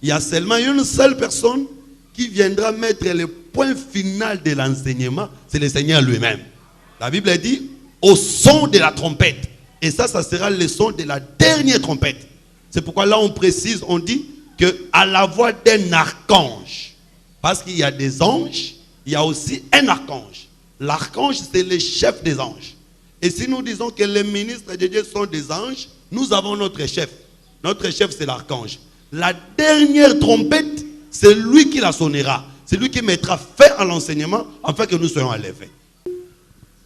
Il y a seulement une seule personne qui viendra mettre le point final de l'enseignement, c'est le Seigneur lui-même. La Bible dit au son de la trompette. Et ça sera le son de la dernière trompette. C'est pourquoi là on précise, on dit que à la voix d'un archange. Parce qu'il y a des anges, il y a aussi un archange. L'archange, c'est le chef des anges. Et si nous disons que les ministres de Dieu sont des anges, nous avons notre chef. Notre chef, c'est l'archange. La dernière trompette, c'est lui qui la sonnera. C'est lui qui mettra fin à l'enseignement afin que nous soyons enlevés.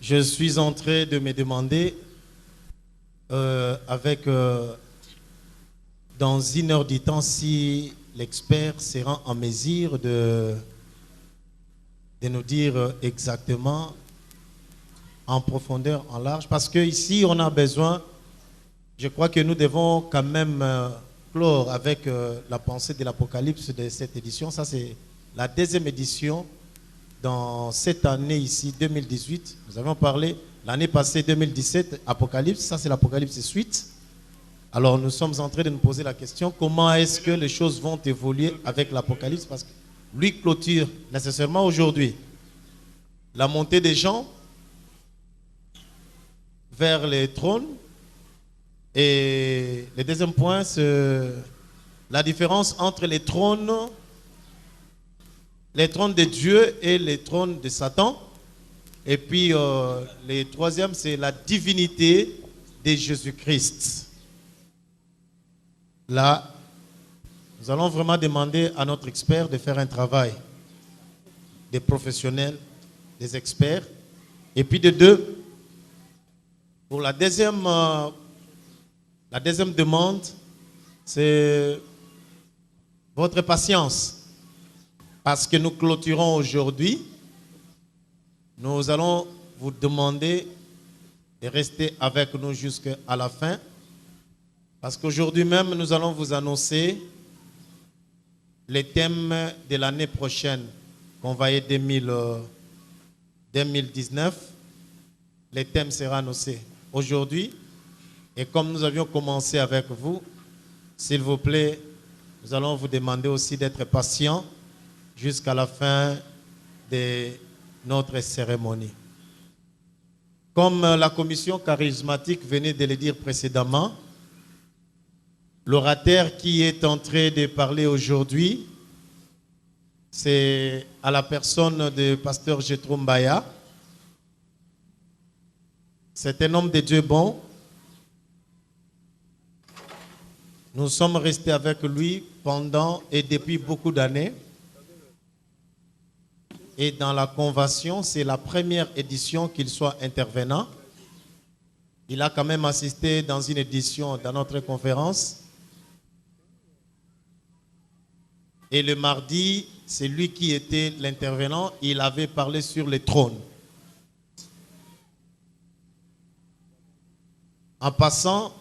Je suis en train de me demander, dans 1 heure du temps, si l'expert sera en mesure de nous dire exactement en profondeur, en large. Parce qu'ici, on a besoin, je crois que nous devons quand même clore avec la pensée de l'Apocalypse de cette édition. Ça, c'est la deuxième édition dans cette année ici, 2018. Nous avons parlé l'année passée, 2017, Apocalypse. Ça, c'est l'Apocalypse suite. Alors, nous sommes en train de nous poser la question, comment est-ce que les choses vont évoluer avec l'Apocalypse? Parce que lui clôture nécessairement aujourd'hui la montée des gens vers les trônes. Et le deuxième point, c'est la différence entre les trônes de Dieu et les trônes de Satan. Et puis, le troisième, c'est la divinité de Jésus-Christ. Là, nous allons vraiment demander à notre expert de faire un travail des professionnels, des experts. Et puis de deux, pour la deuxième demande, c'est votre patience. Parce que nous clôturons aujourd'hui, nous allons vous demander de rester avec nous jusqu'à la fin. Parce qu'aujourd'hui même, nous allons vous annoncer les thèmes de l'année prochaine, qu'on va y 2019. Les thèmes seront annoncés aujourd'hui. Et comme nous avions commencé avec vous, s'il vous plaît, nous allons vous demander aussi d'être patient jusqu'à la fin de notre cérémonie. Comme la commission charismatique venait de le dire précédemment, l'orateur qui est en train de parler aujourd'hui, c'est à la personne de pasteur Jethro Mbaya. C'est un homme de Dieu bon. Nous sommes restés avec lui pendant et depuis beaucoup d'années. Et dans la convention, c'est la première édition qu'il soit intervenant. Il a quand même assisté dans une édition dans notre conférence. Et le mardi, c'est lui qui était l'intervenant. Il avait parlé sur les trônes. En passant,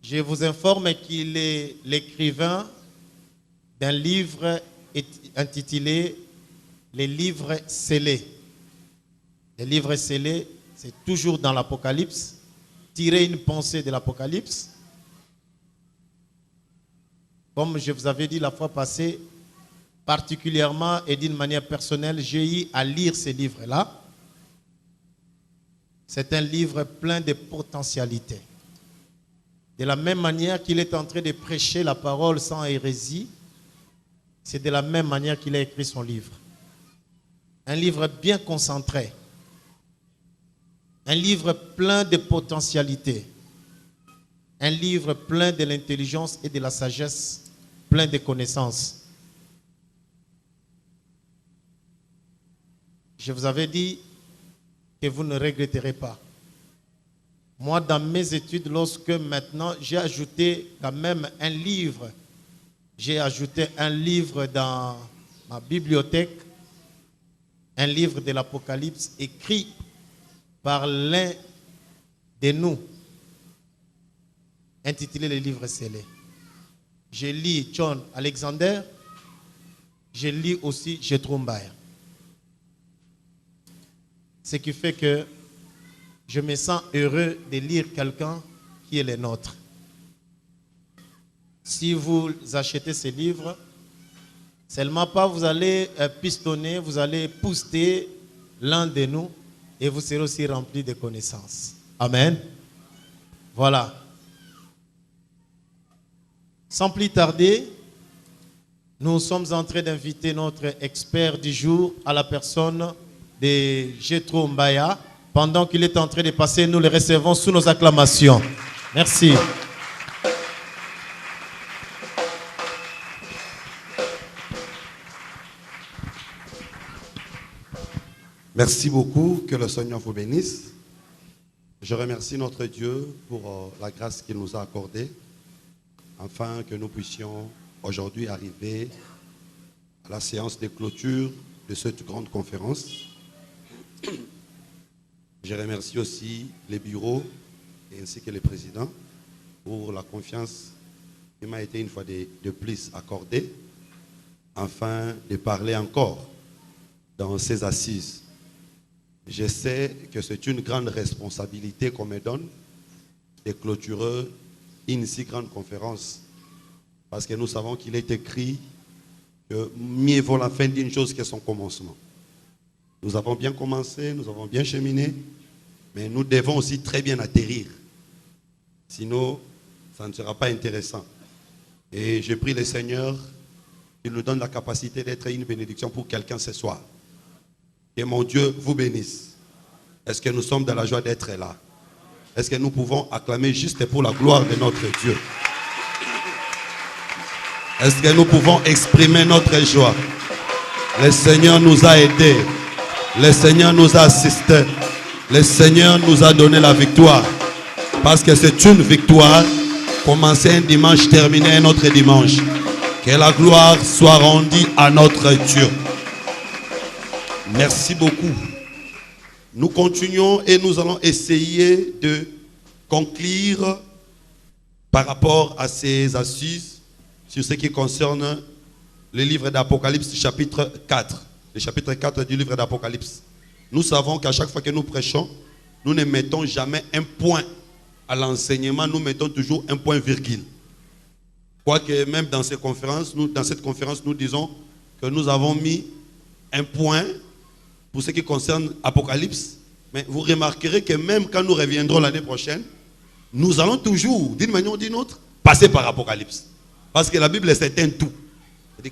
je vous informe qu'il est l'écrivain d'un livre intitulé « Les livres scellés ». Les livres scellés, c'est toujours dans l'Apocalypse, tirer une pensée de l'Apocalypse. Comme je vous avais dit la fois passée, particulièrement et d'une manière personnelle, j'ai eu à lire ces livres-là. C'est un livre plein de potentialités. De la même manière qu'il est en train de prêcher la parole sans hérésie, c'est de la même manière qu'il a écrit son livre. Un livre bien concentré. Un livre plein de potentialités. Un livre plein de l'intelligence et de la sagesse, plein de connaissances. Je vous avais dit que vous ne regretterez pas. Moi, dans mes études, lorsque maintenant j'ai ajouté quand même un livre, j'ai ajouté un livre dans ma bibliothèque, un livre de l'Apocalypse écrit par l'un de nous, intitulé Les livres scellés. J'ai lu John Alexander, j'ai lu aussi Jethro Mbaya. Ce qui fait que je me sens heureux de lire quelqu'un qui est le nôtre. si vous achetez ces livres, seulement pas vous allez pistonner, vous allez booster l'un de nous et vous serez aussi rempli de connaissances. Amen. Voilà. Sans plus tarder, nous sommes en train d'inviter notre expert du jour à la personne de Jethro Mbaya. Pendant qu'il est en train de passer, nous le recevons sous nos acclamations. Merci. Merci beaucoup, que le Seigneur vous bénisse. Je remercie notre Dieu pour la grâce qu'il nous a accordée, afin que nous puissions aujourd'hui arriver à la séance de clôture de cette grande conférence. Je remercie aussi les bureaux ainsi que les présidents pour la confiance qui m'a été une fois de plus accordée, afin de parler encore dans ces assises. Je sais que c'est une grande responsabilité qu'on me donne de clôturer une si grande conférence. Parce que nous savons qu'il est écrit que mieux vaut la fin d'une chose que son commencement. Nous avons bien commencé, nous avons bien cheminé, mais nous devons aussi très bien atterrir. Sinon, ça ne sera pas intéressant. Et je prie le Seigneur qu'il nous donne la capacité d'être une bénédiction pour quelqu'un ce soir. Que mon Dieu vous bénisse. Est-ce que nous sommes dans la joie d'être là? Est-ce que nous pouvons acclamer juste pour la gloire de notre Dieu? Est-ce que nous pouvons exprimer notre joie? Le Seigneur nous a aidés. Le Seigneur nous a assistés. Le Seigneur nous a donné la victoire. Parce que c'est une victoire. Commencer un dimanche, terminer un autre dimanche. Que la gloire soit rendue à notre Dieu. Merci beaucoup. Nous continuons et nous allons essayer de conclure par rapport à ces assises sur ce qui concerne le livre d'Apocalypse chapitre 4. Le chapitre 4 du livre d'Apocalypse. Nous savons qu'à chaque fois que nous prêchons, nous ne mettons jamais un point à l'enseignement, nous mettons toujours un point virgule. Quoique même dans cette conférence, nous disons que nous avons mis un point pour ce qui concerne Apocalypse, mais vous remarquerez que même quand nous reviendrons l'année prochaine, nous allons toujours, d'une manière ou d'une autre, passer par Apocalypse. Parce que la Bible, c'est un tout.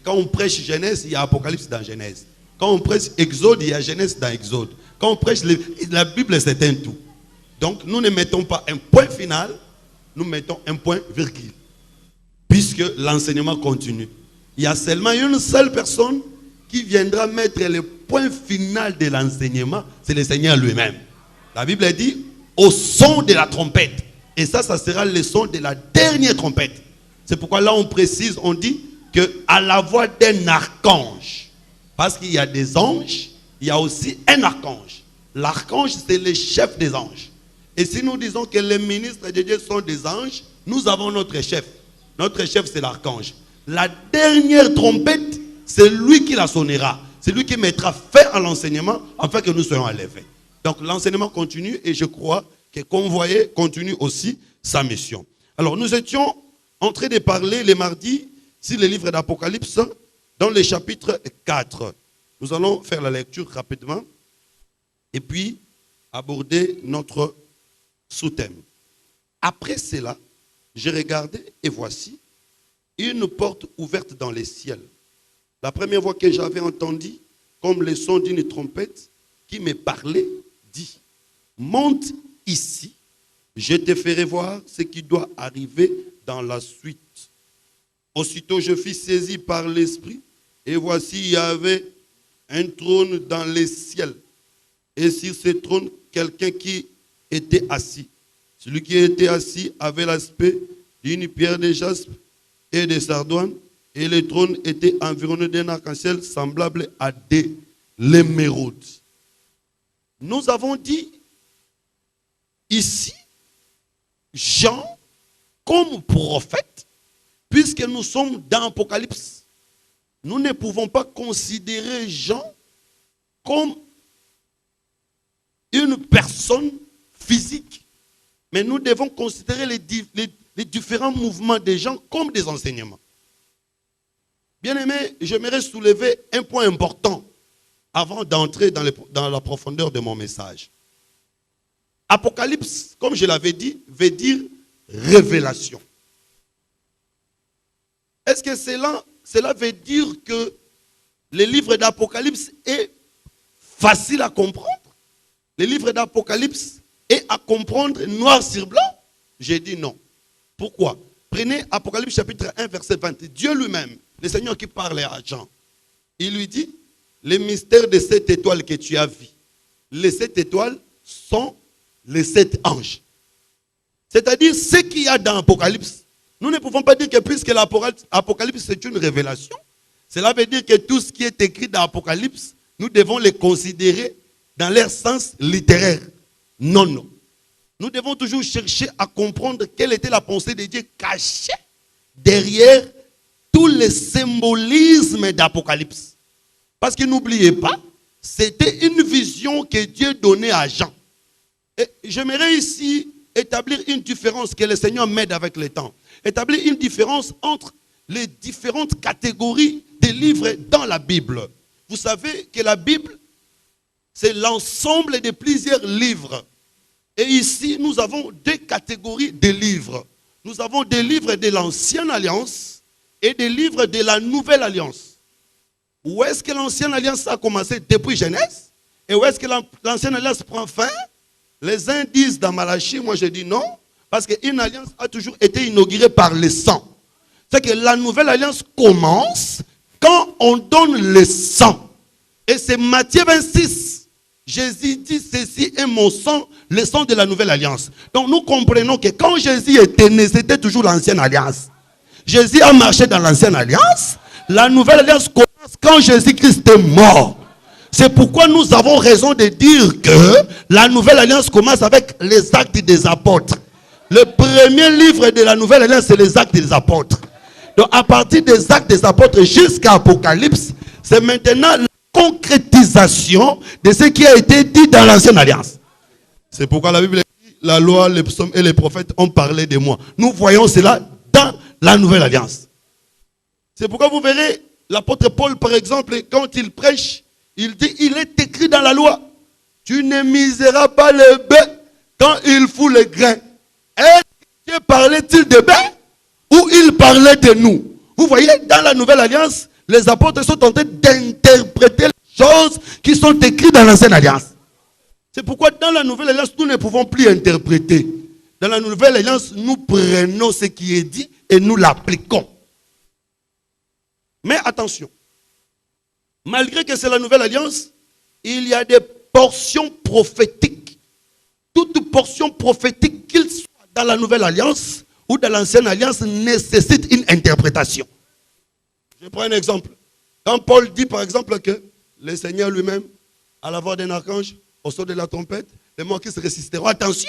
Quand on prêche Genèse, il y a Apocalypse dans Genèse. Quand on prêche Exode, il y a Genèse dans Exode. Quand on prêche la Bible, c'est un tout. Donc, nous ne mettons pas un point final, nous mettons un point virgule. Puisque l'enseignement continue. Il y a seulement une seule personne qui viendra mettre le point final de l'enseignement, c'est le Seigneur lui-même. La Bible dit au son de la trompette. Et ça sera le son de la dernière trompette. C'est pourquoi là on précise, on dit que à la voix d'un archange. Parce qu'il y a des anges, il y a aussi un archange. L'archange, c'est le chef des anges. Et si nous disons que les ministres de Dieu sont des anges, nous avons notre chef. Notre chef, c'est l'archange. La dernière trompette, c'est lui qui la sonnera. C'est lui qui mettra fin à l'enseignement afin que nous soyons enlevés. Donc l'enseignement continue et je crois que Convoyer continue aussi sa mission. Alors nous étions en train de parler les mardis sur le livre d'Apocalypse dans le chapitre 4. Nous allons faire la lecture rapidement et puis aborder notre sous-thème. Après cela, j'ai regardé et voici une porte ouverte dans les ciels. La première voix que j'avais entendue, comme le son d'une trompette, qui me parlait, dit, monte ici, je te ferai voir ce qui doit arriver dans la suite. Aussitôt je fus saisi par l'Esprit, et voici il y avait un trône dans les ciels. Et sur ce trône, quelqu'un qui était assis. Celui qui était assis avait l'aspect d'une pierre de jaspe et de sardoine, et le trône était environné d'un arc-en-ciel semblable à de l'émeraude. Nous avons dit ici, Jean, comme prophète, puisque nous sommes dans l'Apocalypse, nous ne pouvons pas considérer Jean comme une personne physique, mais nous devons considérer les différents mouvements des gens comme des enseignements. Bien-aimé, j'aimerais soulever un point important avant d'entrer dans la profondeur de mon message. Apocalypse, comme je l'avais dit, veut dire révélation. Est-ce que cela veut dire que le livre d'Apocalypse est facile à comprendre? Le livre d'Apocalypse est à comprendre noir sur blanc? J'ai dit non. Pourquoi? Prenez Apocalypse chapitre 1, verset 20. Dieu lui-même, le Seigneur qui parlait à Jean, il lui dit, les mystères de cette étoile que tu as vu, les 7 étoiles sont les 7 anges. C'est-à-dire, ce qu'il y a dans l'Apocalypse, nous ne pouvons pas dire que puisque l'Apocalypse c'est une révélation, cela veut dire que tout ce qui est écrit dans l'Apocalypse, nous devons les considérer dans leur sens littéraire. Non, non. Nous devons toujours chercher à comprendre quelle était la pensée de Dieu cachée derrière tous les symbolismes d'Apocalypse. Parce que n'oubliez pas, c'était une vision que Dieu donnait à Jean. Et j'aimerais ici établir une différence, que le Seigneur m'aide avec le temps. Établir une différence entre les différentes catégories des livres dans la Bible. Vous savez que la Bible, c'est l'ensemble de plusieurs livres. Et ici, nous avons 2 catégories de livres. Nous avons des livres de l'Ancienne Alliance et des livres de la Nouvelle Alliance. Où est-ce que l'Ancienne Alliance a commencé? Depuis Genèse. Et où est-ce que l'Ancienne Alliance prend fin? Les uns disent dans Malachie, moi je dis non, parce qu'une alliance a toujours été inaugurée par le sang. C'est que la Nouvelle Alliance commence quand on donne le sang. Et c'est Matthieu 26. Jésus dit, ceci est mon sang, le sang de la Nouvelle Alliance. Donc nous comprenons que quand Jésus était né, c'était toujours l'Ancienne Alliance. Jésus a marché dans l'Ancienne Alliance. La Nouvelle Alliance commence quand Jésus-Christ est mort. C'est pourquoi nous avons raison de dire que la Nouvelle Alliance commence avec les Actes des Apôtres. Le premier livre de la Nouvelle Alliance, c'est les Actes des Apôtres. Donc à partir des Actes des Apôtres jusqu'à Apocalypse, c'est maintenant la concrétisation de ce qui a été dit dans l'Ancienne Alliance. C'est pourquoi la Bible dit, la loi, les psaumes et les prophètes ont parlé de moi. Nous voyons cela dans la Nouvelle Alliance. C'est pourquoi vous verrez l'apôtre Paul, par exemple, quand il prêche, il dit, il est écrit dans la loi, tu ne miseras pas le bœuf quand il fout le grain. Et Dieu parlait-il de bœuf ou il parlait de nous? Vous voyez, dans la Nouvelle Alliance, les apôtres sont en train d'interpréter les choses qui sont écrites dans l'Ancienne Alliance. C'est pourquoi dans la Nouvelle Alliance, nous ne pouvons plus interpréter. Dans la Nouvelle Alliance, nous prenons ce qui est dit et nous l'appliquons. Mais attention, malgré que c'est la Nouvelle Alliance, il y a des portions prophétiques. Toute portion prophétique, qu'il soit dans la Nouvelle Alliance ou dans l'Ancienne Alliance, nécessite une interprétation. Je prends un exemple. Quand Paul dit par exemple que le Seigneur lui-même, à la voix d'un archange, au son de la trompette, les morts qui se résisteront. Attention!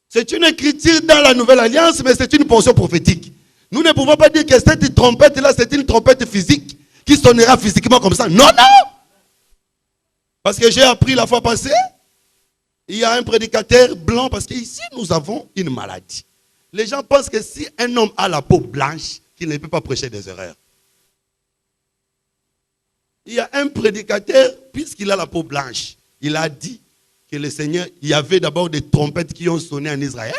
C'est une écriture dans la Nouvelle Alliance, mais c'est une portion prophétique. Nous ne pouvons pas dire que cette trompette-là, c'est une trompette physique qui sonnera physiquement comme ça. Non, non! Parce que j'ai appris la fois passée, il y a un prédicateur blanc, parce qu'ici, nous avons une maladie. Les gens pensent que si un homme a la peau blanche, qu'il ne peut pas prêcher des erreurs. Il y a un prédicateur, puisqu'il a la peau blanche, il a dit que le Seigneur, il y avait d'abord des trompettes qui ont sonné en Israël,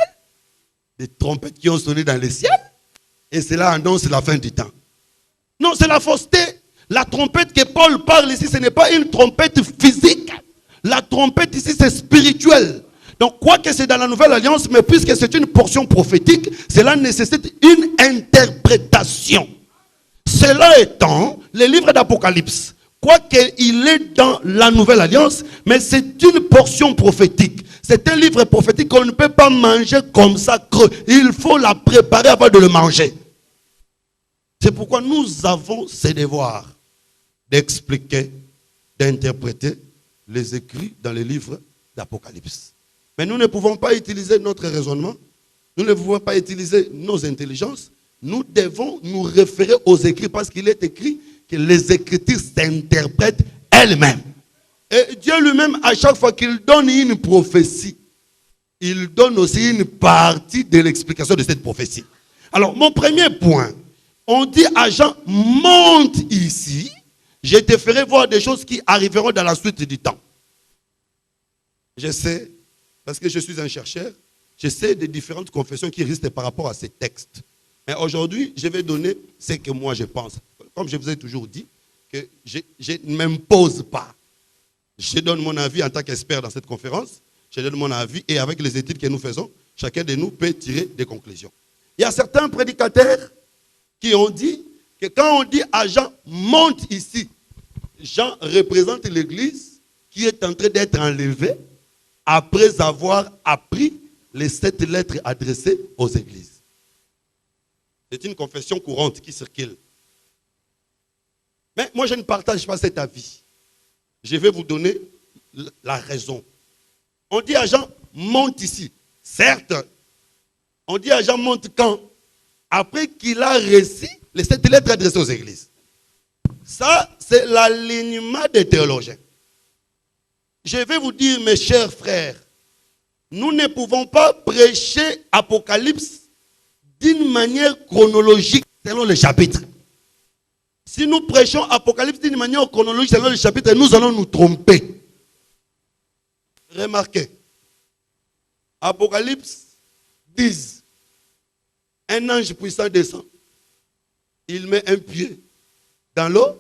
des trompettes qui ont sonné dans le ciel, et cela annonce la fin du temps. Non, c'est la fausseté. La trompette que Paul parle ici, ce n'est pas une trompette physique. La trompette ici, c'est spirituel. Donc, quoique c'est dans la Nouvelle Alliance, mais puisque c'est une portion prophétique, cela nécessite une interprétation. Cela étant, le livre d'Apocalypse, quoiqu'il est dans la Nouvelle Alliance, mais c'est une portion prophétique. C'est un livre prophétique qu'on ne peut pas manger comme ça creux. Il faut la préparer avant de le manger. C'est pourquoi nous avons ce devoir d'expliquer, d'interpréter les écrits dans les livres d'Apocalypse. Mais nous ne pouvons pas utiliser notre raisonnement, nous ne pouvons pas utiliser nos intelligences, nous devons nous référer aux écrits parce qu'il est écrit que les Écritures s'interprètent elles-mêmes. Et Dieu lui-même, à chaque fois qu'il donne une prophétie, il donne aussi une partie de l'explication de cette prophétie. Alors, mon premier point, on dit à Jean, monte ici, je te ferai voir des choses qui arriveront dans la suite du temps. Je sais, parce que je suis un chercheur, je sais des différentes confessions qui existent par rapport à ces textes. Mais aujourd'hui, je vais donner ce que moi je pense. Comme je vous ai toujours dit, que je ne m'impose pas. Je donne mon avis en tant qu'expert dans cette conférence. Je donne mon avis et avec les études que nous faisons, chacun de nous peut tirer des conclusions. Il y a certains prédicateurs qui ont dit que quand on dit à Jean, monte ici, Jean représente l'église qui est en train d'être enlevée après avoir appris les 7 lettres adressées aux églises. C'est une confession courante qui circule. Mais moi, je ne partage pas cet avis. Je vais vous donner la raison. On dit à Jean, monte ici. Certes, on dit à Jean, monte quand? Après qu'il a reçu les 7 lettres adressées aux églises. Ça, c'est l'alignement des théologiens. Je vais vous dire, mes chers frères, nous ne pouvons pas prêcher Apocalypse d'une manière chronologique selon les chapitres. Si nous prêchons Apocalypse d'une manière chronologique selon les chapitres, nous allons nous tromper. Remarquez, Apocalypse 10, un ange puissant descend. Il met un pied dans l'eau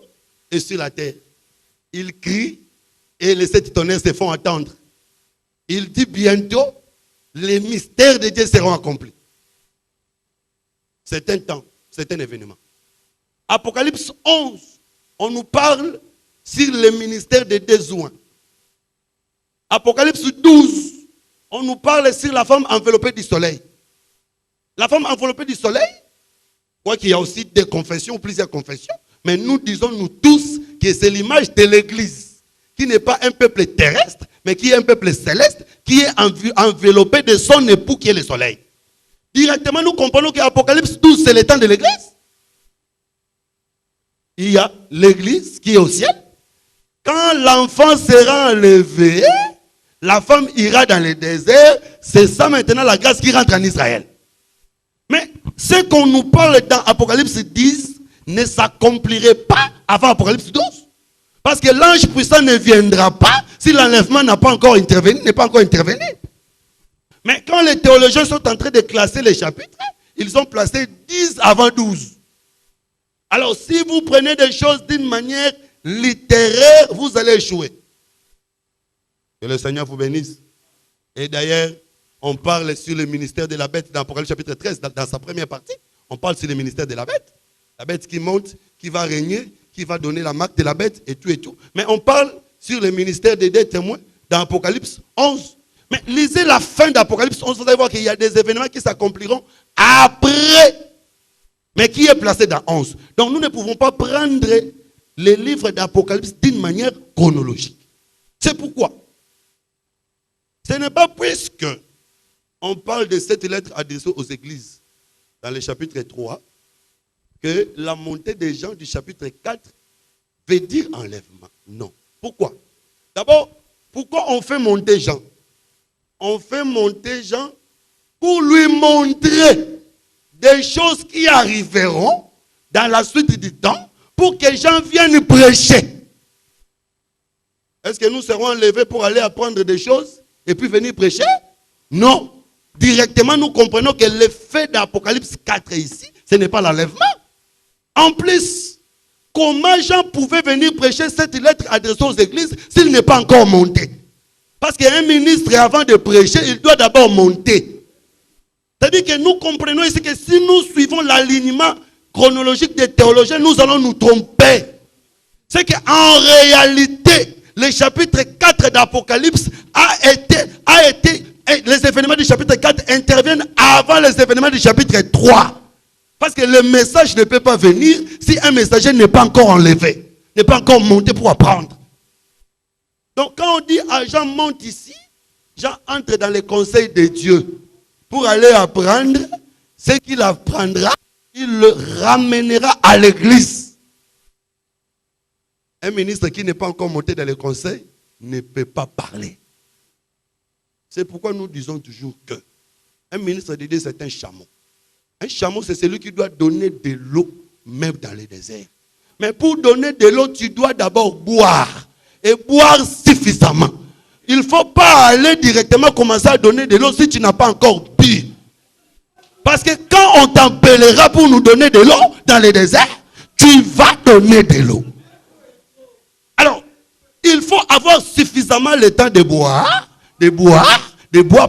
et sur la terre. Il crie et les 7 tonnerres se font entendre. Il dit bientôt, les mystères de Dieu seront accomplis. C'est un temps, c'est un événement. Apocalypse 11, on nous parle sur le ministère de Dézouin. Apocalypse 12, on nous parle sur la femme enveloppée du soleil. La femme enveloppée du soleil, quoi qu'il y a aussi des confessions, ou plusieurs confessions, mais nous disons nous tous que c'est l'image de l'église, qui n'est pas un peuple terrestre, mais qui est un peuple céleste, qui est enveloppé de son époux qui est le soleil. Directement, nous comprenons qu'Apocalypse 12, c'est le temps de l'église. Il y a l'église qui est au ciel. Quand l'enfant sera enlevé, la femme ira dans le désert. C'est ça maintenant la grâce qui rentre en Israël. Mais ce qu'on nous parle dans Apocalypse 10 ne s'accomplirait pas avant Apocalypse 12. Parce que l'ange puissant ne viendra pas si l'enlèvement n'est pas encore intervenu. Mais quand les théologiens sont en train de classer les chapitres, ils ont placé 10 avant 12. Alors si vous prenez des choses d'une manière littéraire, vous allez échouer. Que le Seigneur vous bénisse. Et d'ailleurs, on parle sur le ministère de la bête dans Apocalypse chapitre 13, dans sa première partie. On parle sur le ministère de la bête. La bête qui monte, qui va régner, qui va donner la marque de la bête et tout et tout. Mais on parle sur le ministère des 2 témoins dans Apocalypse 11. Mais lisez la fin d'Apocalypse 11, vous allez voir qu'il y a des événements qui s'accompliront après, mais qui est placé dans 11. Donc nous ne pouvons pas prendre les livres d'Apocalypse d'une manière chronologique. C'est pourquoi. Ce n'est pas puisque on parle de cette lettre adressée aux églises dans le chapitre 3 que la montée des gens du chapitre 4 veut dire enlèvement. Non. Pourquoi? D'abord, pourquoi on fait monter Jean? On fait monter Jean pour lui montrer des choses qui arriveront dans la suite du temps pour que Jean vienne prêcher. Est-ce que nous serons enlevés pour aller apprendre des choses et puis venir prêcher? Non. Directement, nous comprenons que l'effet d'Apocalypse 4 ici, ce n'est pas l'enlèvement. En plus, comment Jean pouvait venir prêcher cette lettre adressée aux églises s'il n'est pas encore monté? Parce qu'un ministre, avant de prêcher, il doit d'abord monter. C'est-à-dire que nous comprenons ici que si nous suivons l'alignement chronologique des théologiens, nous allons nous tromper. C'est qu'en réalité, le chapitre 4 d'Apocalypse les événements du chapitre 4 interviennent avant les événements du chapitre 3. Parce que le message ne peut pas venir si un messager n'est pas encore enlevé, n'est pas encore monté pour apprendre. Donc quand on dit à Jean monte ici, Jean entre dans les conseils de Dieu pour aller apprendre ce qu'il apprendra, il le ramènera à l'église. Un ministre qui n'est pas encore monté dans les conseils ne peut pas parler. C'est pourquoi nous disons toujours que un ministre de Dieu, c'est un chameau. Un chameau, c'est celui qui doit donner de l'eau, même dans les déserts. Mais pour donner de l'eau, tu dois d'abord boire. Et boire suffisamment. Il ne faut pas aller directement commencer à donner de l'eau si tu n'as pas encore bu. Parce que quand on t'appellera pour nous donner de l'eau dans les déserts, tu vas donner de l'eau. Alors, il faut avoir suffisamment le temps de boire,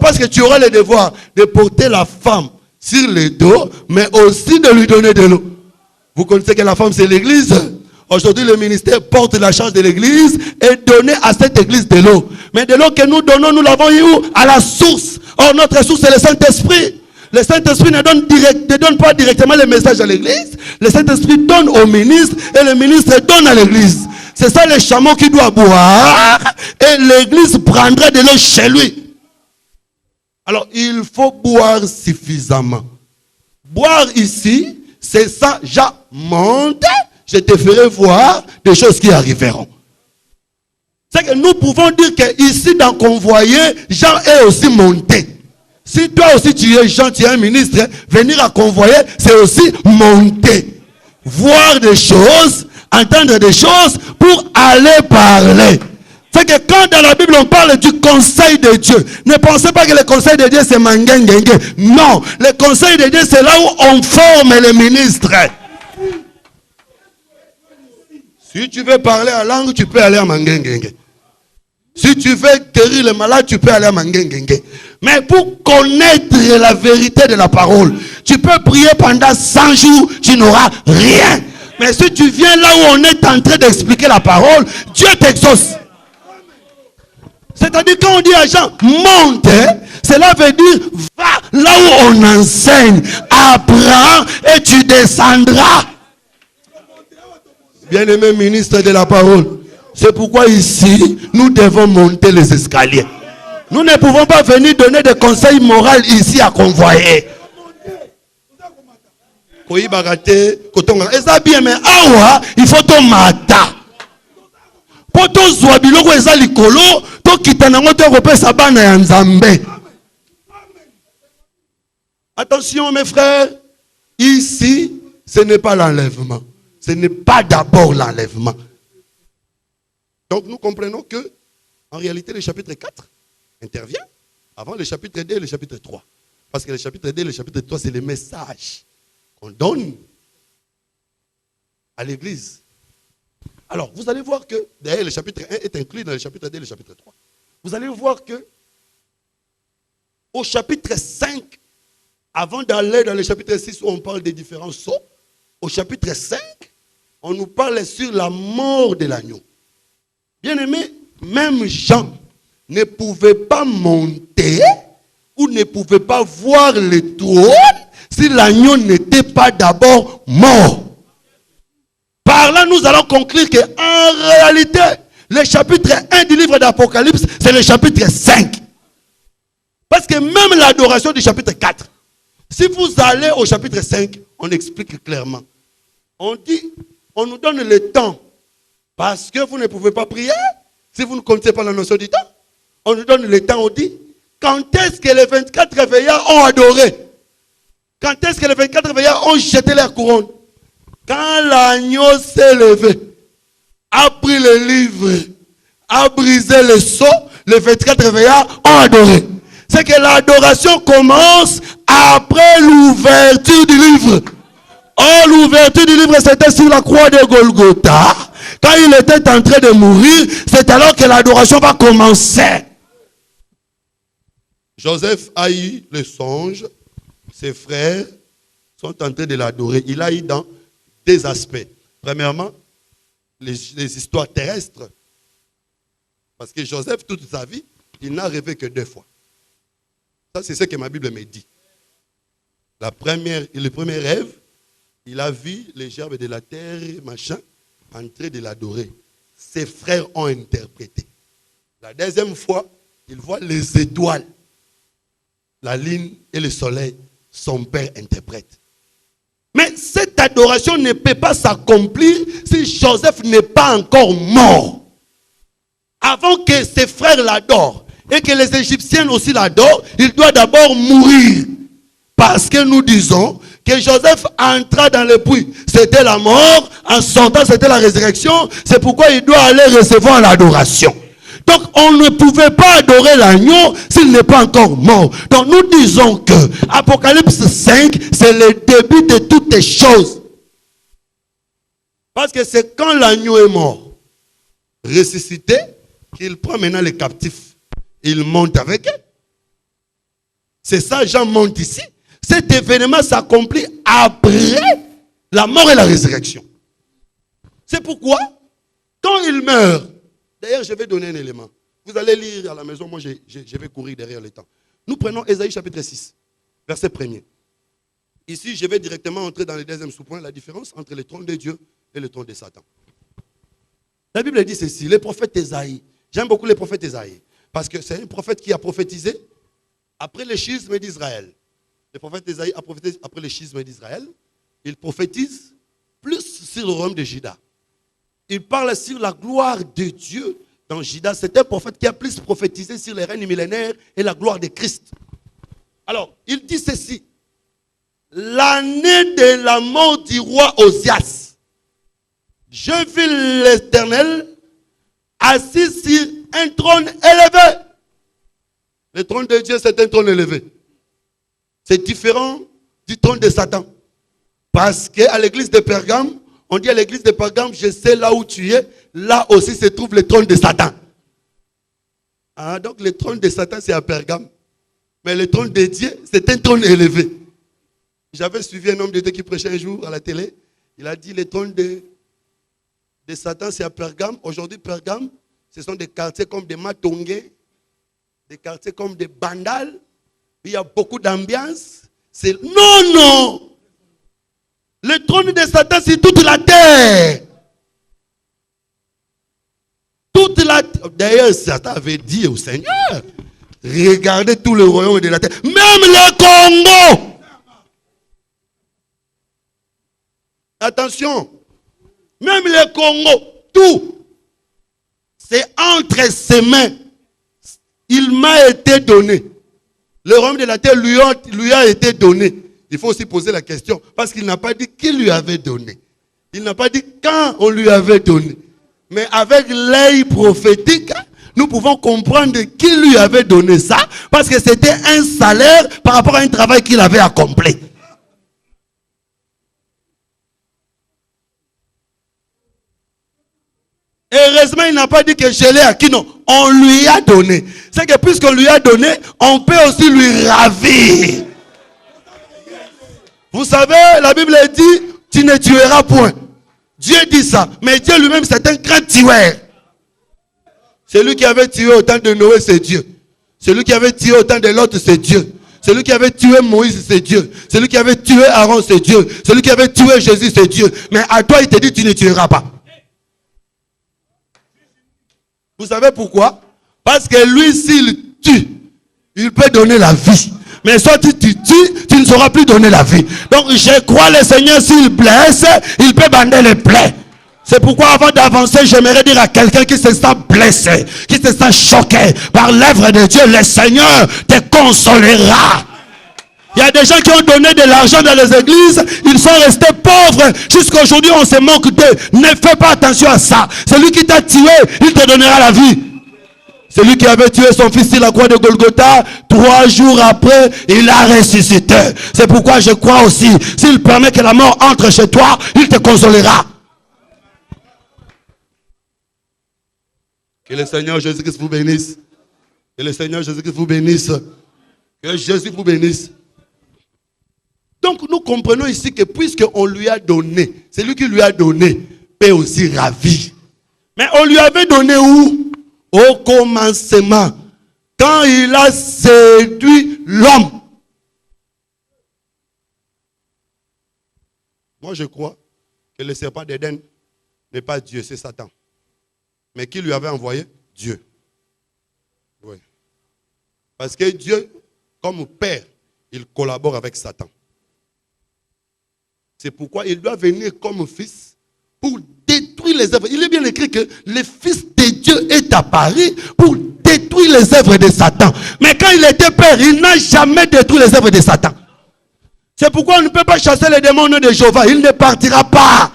parce que tu auras le devoir de porter la femme sur le dos, mais aussi de lui donner de l'eau. Vous connaissez que la femme, c'est l'église. Aujourd'hui, le ministère porte la charge de l'église et donner à cette église de l'eau. Mais de l'eau que nous donnons, nous l'avons eu où? À la source. Or, notre source, c'est le Saint-Esprit. Le Saint-Esprit ne donne pas directement les messages à l'église. Le Saint-Esprit donne au ministre et le ministre donne à l'église. C'est ça le chameau qui doit boire et l'église prendra de l'eau chez lui. Alors, il faut boire suffisamment. Boire ici, c'est ça, monte, je te ferai voir des choses qui arriveront. C'est que nous pouvons dire qu'ici, dans Convoyer, Jean est aussi monté. Si toi aussi tu es Jean, tu es un ministre, venir à Convoyer, c'est aussi monter. Voir des choses, entendre des choses pour aller parler. C'est que quand dans la Bible on parle du conseil de Dieu, ne pensez pas que le conseil de Dieu c'est mangengengue. Non, le conseil de Dieu c'est là où on forme les ministres. Si tu veux parler en langue, tu peux aller à mangengengue. Si tu veux guérir les malades, tu peux aller à mangengengue. Mais pour connaître la vérité de la parole, tu peux prier pendant 100 jours, tu n'auras rien. Mais si tu viens là où on est en train d'expliquer la parole, Dieu t'exauce. C'est-à-dire quand on dit à Jean, monte, cela veut dire, va là où on enseigne, apprends et tu descendras. Bien-aimé ministre de la parole, c'est pourquoi ici, nous devons monter les escaliers. Nous ne pouvons pas venir donner des conseils moraux ici à Convoyer. Et ça bien, mais awa, il faut ton mata. Pour ton zouabiloko et ça likolo, to kitanango te repè sabana ya nzambe. Attention mes frères, ici, ce n'est pas l'enlèvement. Ce n'est pas d'abord l'enlèvement. Donc nous comprenons que, en réalité, le chapitre 4 intervient avant le chapitre 2 et le chapitre 3. Parce que le chapitre 2 et le chapitre 3, c'est le message qu'on donne à l'église. Alors, vous allez voir que, d'ailleurs, le chapitre 1 est inclus dans le chapitre 2 et le chapitre 3. Vous allez voir que, au chapitre 5, avant d'aller dans le chapitre 6 où on parle des différents sceaux, au chapitre 5, on nous parle sur la mort de l'agneau. Bien aimé, même Jean ne pouvait pas monter ou ne pouvait pas voir le trône si l'agneau n'était pas d'abord mort. Par là, nous allons conclure qu'en réalité, le chapitre 1 du livre d'Apocalypse, c'est le chapitre 5. Parce que même l'adoration du chapitre 4, si vous allez au chapitre 5, on explique clairement. On dit, on nous donne le temps. Parce que vous ne pouvez pas prier si vous ne connaissez pas la notion du temps. On nous donne le temps, on dit, quand est-ce que les 24 réveillards ont adoré? Quand est-ce que les 24 réveillards ont jeté leur couronne? Quand l'agneau s'est levé, a pris le livre, a brisé le sceau, les 24 réveillards ont adoré. C'est que l'adoration commence après l'ouverture du livre. Or, l'ouverture du livre, c'était sur la croix de Golgotha. Quand il était en train de mourir, c'est alors que l'adoration va commencer. Joseph a eu le songe. Ses frères sont en train de l'adorer. Il a eu dans deux aspects. Premièrement, les histoires terrestres. Parce que Joseph, toute sa vie, il n'a rêvé que 2 fois. Ça, c'est ce que ma Bible me dit. Le premier rêve, il a vu les gerbes de la terre, machin, en train de l'adorer. Ses frères ont interprété. La deuxième fois, il voit les étoiles, la lune et le soleil. Son père interprète. Mais cette adoration ne peut pas s'accomplir si Joseph n'est pas encore mort. Avant que ses frères l'adorent, et que les Égyptiens aussi l'adorent, il doit d'abord mourir. Parce que nous disons que Joseph entra dans le puits. C'était la mort, en sortant c'était la résurrection. C'est pourquoi il doit aller recevoir l'adoration. Donc on ne pouvait pas adorer l'agneau s'il n'est pas encore mort. Donc nous disons que Apocalypse 5, c'est le début de toutes les choses. Parce que c'est quand l'agneau est mort, ressuscité, qu'il prend maintenant les captifs. Il monte avec eux. C'est ça, Jean monte ici. Cet événement s'accomplit après la mort et la résurrection. C'est pourquoi, quand il meurt, d'ailleurs je vais donner un élément. Vous allez lire à la maison, moi je vais courir derrière le temps. Nous prenons Ésaïe chapitre 6, verset 1er. Ici, je vais directement entrer dans le deuxième sous-point, la différence entre le trône de Dieu et le trône de Satan. La Bible dit ceci, le prophète Ésaïe, j'aime beaucoup le prophète Ésaïe, parce que c'est un prophète qui a prophétisé après le schisme d'Israël. Le prophète Ésaïe a prophétisé après le schisme d'Israël. Il prophétise plus sur le royaume de Juda. Il parle sur la gloire de Dieu dans Juda. C'est un prophète qui a plus prophétisé sur les règnes millénaires et la gloire de Christ. Alors, il dit ceci. L'année de la mort du roi Osias, je vis l'Éternel assis sur un trône élevé. Le trône de Dieu, c'est un trône élevé. C'est différent du trône de Satan. Parce qu'à l'église de Pergame, on dit à l'église de Pergame, je sais là où tu es, là aussi se trouve le trône de Satan. Ah, donc le trône de Satan, c'est à Pergame. Mais le trône de Dieu, c'est un trône élevé. J'avais suivi un homme de Dieu qui prêchait un jour à la télé. Il a dit, le trône de Satan, c'est à Pergame. Aujourd'hui, Pergame, ce sont des quartiers comme des Matongé, des quartiers comme des Bandal. Il y a beaucoup d'ambiance. Non, non. Le trône de Satan, c'est toute la terre. Toute la terre. D'ailleurs, Satan avait dit au Seigneur, regardez tout le royaume de la terre. Même le Congo. Attention. Même le Congo. Tout. C'est entre ses mains. Il m'a été donné. Le royaume de la terre lui a été donné. Il faut aussi poser la question. Parce qu'il n'a pas dit qui lui avait donné. Il n'a pas dit quand on lui avait donné. Mais avec l'œil prophétique, nous pouvons comprendre qui lui avait donné ça. Parce que c'était un salaire par rapport à un travail qu'il avait accompli. Heureusement, il n'a pas dit que je l'ai acquis. Non, on lui a donné. C'est que puisqu'on lui a donné, on peut aussi lui ravir. Vous savez, la Bible dit, tu ne tueras point. Dieu dit ça. Mais Dieu lui-même, c'est un grand tueur. Celui qui avait tué au temps de Noé, c'est Dieu. Celui qui avait tué au temps de l'autre, c'est Dieu. Celui qui avait tué Moïse, c'est Dieu. Celui qui avait tué Aaron, c'est Dieu. Celui qui avait tué Jésus, c'est Dieu. Mais à toi, il te dit, tu ne tueras pas. Vous savez pourquoi? Parce que lui, s'il tue, il peut donner la vie. Mais soit tu tues, tu ne sauras plus donner la vie. Donc je crois le Seigneur, s'il blesse, il peut bander les plaies. C'est pourquoi avant d'avancer, j'aimerais dire à quelqu'un qui se sent blessé, qui se sent choqué par l'œuvre de Dieu, le Seigneur te consolera. Il y a des gens qui ont donné de l'argent dans les églises, ils sont restés pauvres. Jusqu'à aujourd'hui, on se moque d'eux. Ne fais pas attention à ça. Celui qui t'a tué, il te donnera la vie. Celui qui avait tué son fils sur la croix de Golgotha, 3 jours après, il a ressuscité. C'est pourquoi je crois aussi, s'il permet que la mort entre chez toi, il te consolera. Que le Seigneur Jésus-Christ vous bénisse. Que le Seigneur Jésus-Christ vous bénisse. Que Jésus vous bénisse. Donc nous comprenons ici que puisqu'on lui a donné, c'est lui qui lui a donné, peut aussi ravir. Mais on lui avait donné où? Au commencement, quand il a séduit l'homme. Moi je crois que le serpent d'Éden n'est pas Dieu, c'est Satan. Mais qui lui avait envoyé? Dieu. Oui. Parce que Dieu, comme père, il collabore avec Satan. C'est pourquoi il doit venir comme fils pour détruire les œuvres. Il est bien écrit que le Fils de Dieu est apparu pour détruire détruit les œuvres de Satan. Mais quand il était père, il n'a jamais détruit les œuvres de Satan. C'est pourquoi on ne peut pas chasser les démons au nom de Jéhovah. Il ne partira pas.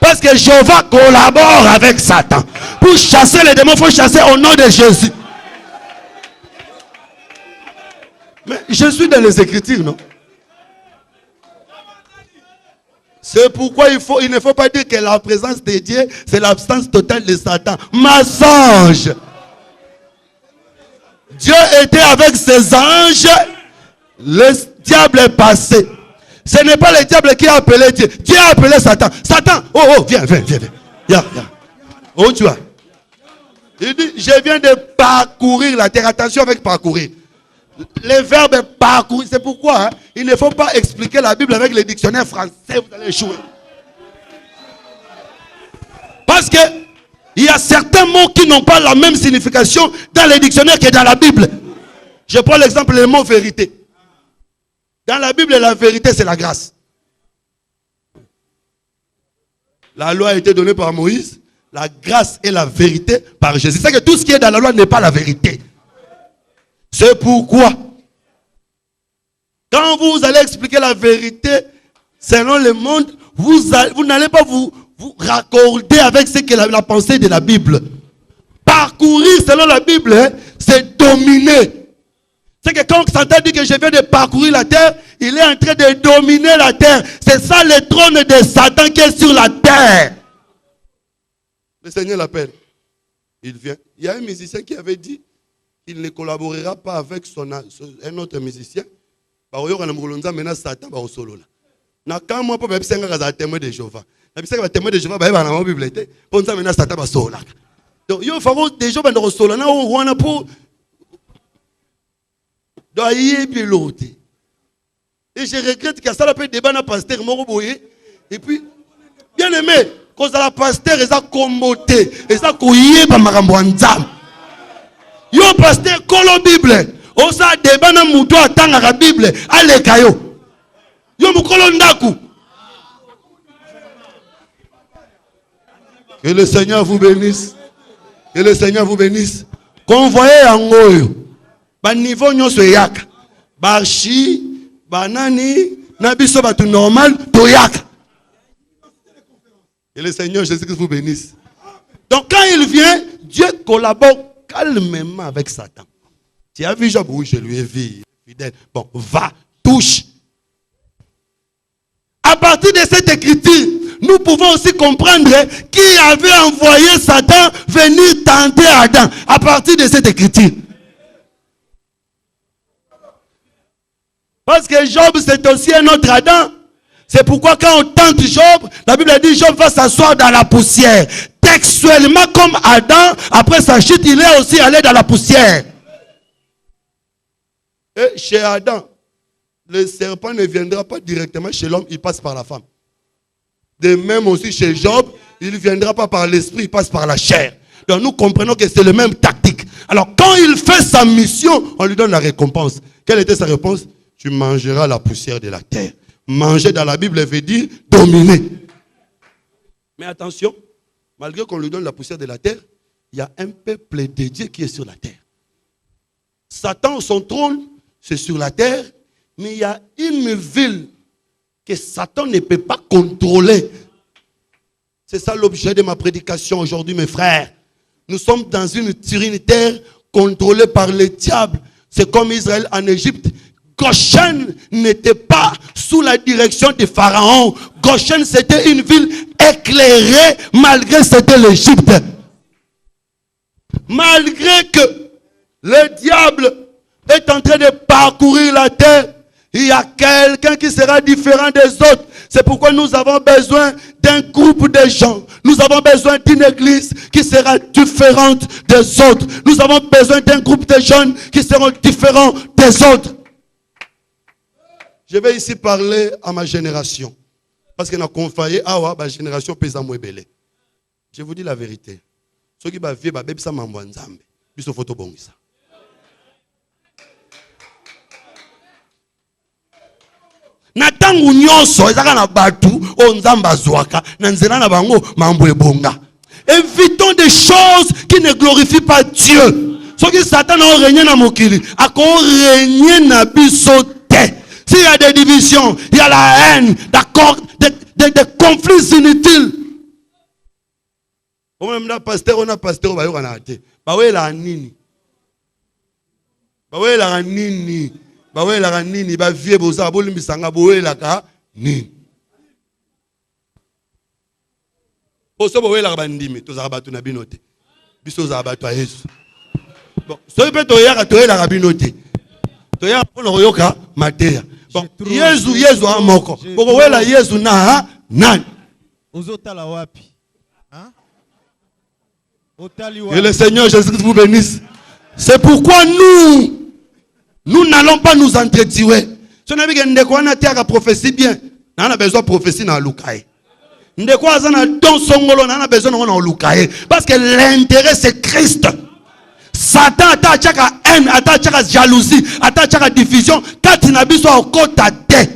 Parce que Jéhovah collabore avec Satan. Pour chasser les démons, il faut chasser au nom de Jésus. Mais je suis dans les Écritures, non? C'est pourquoi il ne faut pas dire que la présence de Dieu, c'est l'absence totale de Satan. Mensonge. Dieu était avec ses anges. Le diable est passé. Ce n'est pas le diable qui a appelé Dieu. Dieu a appelé Satan. Satan, viens. Viens. Oh, tu vois. Il dit, je viens de parcourir la terre. Attention avec parcourir. Le verbe parcourir, c'est pourquoi il ne faut pas expliquer la Bible avec le dictionnaire français, vous allez échouer. Parce que il y a certains mots qui n'ont pas la même signification dans les dictionnaires que dans la Bible. Je prends l'exemple du mot vérité. Dans la Bible, la vérité, c'est la grâce. La loi a été donnée par Moïse, la grâce et la vérité par Jésus. C'est que tout ce qui est dans la loi n'est pas la vérité. C'est pourquoi, quand vous allez expliquer la vérité selon le monde, vous n'allez pas vous raccorder avec ce que la pensée de la Bible. Parcourir selon la Bible, c'est dominer. C'est que quand Satan dit que je viens de parcourir la terre, il est en train de dominer la terre. C'est ça le trône de Satan qui est sur la terre. Le Seigneur l'appelle. Il vient. Il y a un musicien qui avait dit il ne collaborera pas avec un autre musicien. Maintenant Satan va au solo. Quand moi pas témoin de Jéhovah. Témoin de Jéhovah va dans la Bible. Pour ça maintenant Satan va solo. Donc il faut des gens dans le solo. On a pour et je regrette que ça peut débat dans pasteur Moroboye. Et puis bien aimé, quand ça la pasteur ils a comboté, ils a couillé par marambo nzam. Yo pasteur kolo Bible, osa débat na muto atanga la Bible, ale kayo. Yo mukolo ndaku. Que le Seigneur vous bénisse. Que le Seigneur vous bénisse. Convoyez en goyo. Ba niveau nyonso yaka. Barchi, banani, nabiso batu normal to yaka. Que le Seigneur Jésus-Christ vous bénisse. Donc quand il vient, Dieu collabore calmement avec Satan. Tu as vu Job? Oui, je lui ai vu. Fidèle. Bon, va, touche. À partir de cette écriture, nous pouvons aussi comprendre qui avait envoyé Satan venir tenter Adam. À partir de cette écriture. Parce que Job, c'est aussi un autre Adam. C'est pourquoi quand on tente Job, la Bible dit Job va s'asseoir dans la poussière. Textuellement comme Adam, après sa chute, il est aussi allé dans la poussière. Et chez Adam, le serpent ne viendra pas directement chez l'homme, il passe par la femme. De même aussi chez Job, il ne viendra pas par l'esprit, il passe par la chair. Donc nous comprenons que c'est le même tactique. Alors quand il fait sa mission, on lui donne la récompense. Quelle était sa réponse? Tu mangeras la poussière de la terre. Manger dans la Bible veut dire dominer. Mais attention, malgré qu'on lui donne la poussière de la terre, il y a un peuple de Dieu qui est sur la terre. Satan, son trône, c'est sur la terre, mais il y a une ville que Satan ne peut pas contrôler. C'est ça l'objet de ma prédication aujourd'hui, mes frères. Nous sommes dans une terre contrôlée par le diable. C'est comme Israël en Égypte. Goshen n'était pas sous la direction de Pharaon. Goshen, c'était une ville éclairée malgré c'était l'Égypte. Malgré que le diable est en train de parcourir la terre, il y a quelqu'un qui sera différent des autres. C'est pourquoi nous avons besoin d'un groupe de gens. Nous avons besoin d'une église qui sera différente des autres. Nous avons besoin d'un groupe de jeunes qui seront différents des autres. Je vais ici parler à ma génération. Parce que nous avons confié à ma génération paysan mouébélé. Je vous dis la vérité. Ceux qui vivent, ils sont en Nzambe. Ils sont photo bon. Natangu nyonso ezaka na batu o nzamba zwaka na nzela na bango mambo ebonga. Évitons des choses qui ne glorifient pas Dieu. Ce qui Satan a régné dans mokili, a régné dans biso. S'il y a des divisions, il y a la haine, d'accord, des conflits inutiles. On même là pasteur, on a pasteur, on a été. Bah ouais la nini. Bah ouais la nini. Bah ouais la nini. Bah vieux boza, boli misanga, bah ouais la ka nini. Oso bah ouais la bandimi, tous arabatu na binote. Biso arabatu a Yesu. Bon, so peut toya ka toya la rabinote. Toya pour le royoka matéria. Bon, Yesu amoko. Boko wela Yesu na nan. Ozotala wapi? Hein? Que le Seigneur Jésus-Christ vous bénisse. C'est pourquoi nous n'allons pas nous entretuer. Si on a vu que ndeko na tia ka prophétie bien, on a besoin de prophétie na lukaye. Ndeko azana don songolo, on a besoin de lukaye parce que l'intérêt c'est Christ. Satan attaque à haine, attaque à jalousie, attaque à division. Quand il n'a pas besoin de côté.